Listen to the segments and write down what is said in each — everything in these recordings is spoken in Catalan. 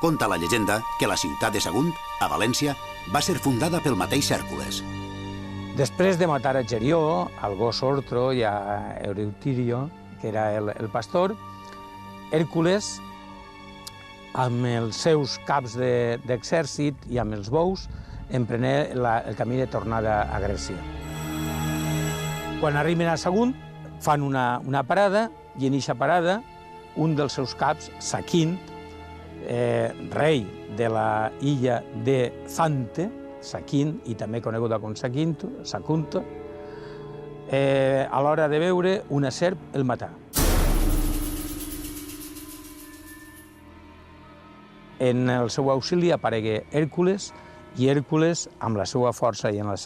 Conta la llegenda que la ciutat de Sagunt, a València, va ser fundada pel mateix Hèrcules. Després de matar a Gerió, al gos Ortro i a Euritirio, que era el pastor, Hèrcules, amb els seus caps d'exèrcit i amb els bous, emprenè el camí de tornada a Grècia. Quan arriben a Sagunt, fan una parada, i en aquesta parada, un dels seus caps, Saquint, rei de la illa de Zante, Saquint, i també coneguda com Sacunto, a l'hora de veure una serp el matà. En el seu auxili aparegué Hèrcules, i Hèrcules, amb la seva força i en el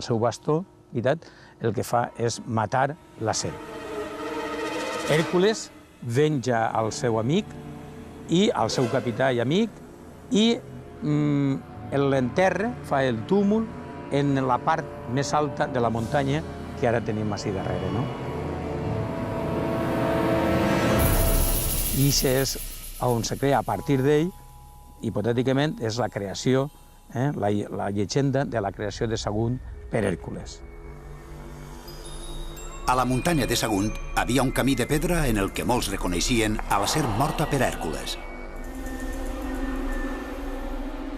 seu bastó, el que fa és matar la serp. Hèrcules venja al seu amic i al seu capità i amic i l'enterra, fa el túmul en la part més alta de la muntanya que ara tenim ací darrere, no? I això és on se crea, a partir d'ell, hipotèticament, és la creació, la llegenda de la creació de Sagunt per Hèrcules. A la muntanya de Sagunt havia un camí de pedra en el que molts reconeixien a la serp morta per Hèrcules.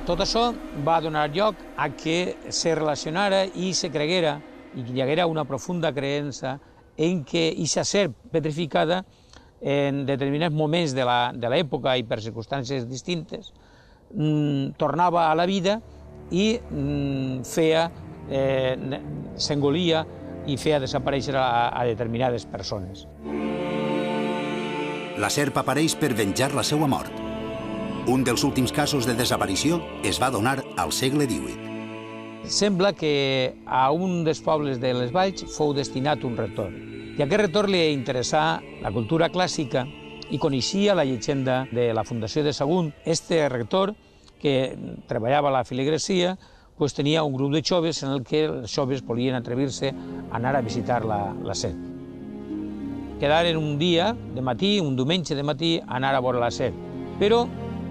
Tot això va donar lloc a que se relacionara i se creguera i que hi haguera una profunda creença en que aquesta serp petrificada en determinats moments de l'època i per circumstàncies distintes tornava a la vida i s'engolia i feia desaparèixer a determinades persones. La serp apareix per venjar la seva mort. Un dels últims casos de desaparició es va donar al segle XVIII. Sembla que a un dels pobles de les Valls fou destinat un rector. I a aquest rector li interessà la cultura clàssica i coneixia la llegenda de la fundació de Sagunt. Este rector, que treballava a la filigresia, tenia un grup de joves en el que els joves volien atrevir-se a anar a visitar la serp. Quedaren un dia de matí, un diumenge de matí, a anar a veure la serp. Però,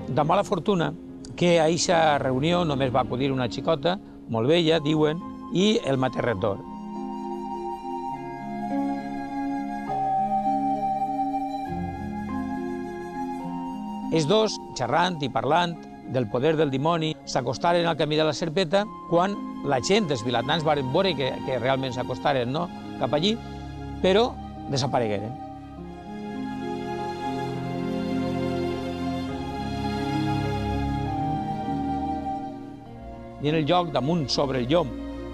de mala fortuna, que a aquesta reunió només va acudir una xicota, molt vella, diuen, i el mateix rector. Els dos, xerrant i parlant del poder del dimoni, s'acostaren al camí de la serpeta quan la gent, els vilatans, van veure que realment s'acostaren cap allí, però desaparegueren. I en el lloc, damunt sobre el llom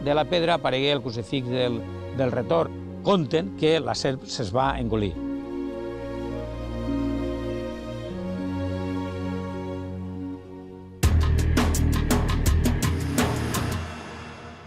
de la pedra, aparegué el crucifix del rector. Conten que la serp se'ls va engolir.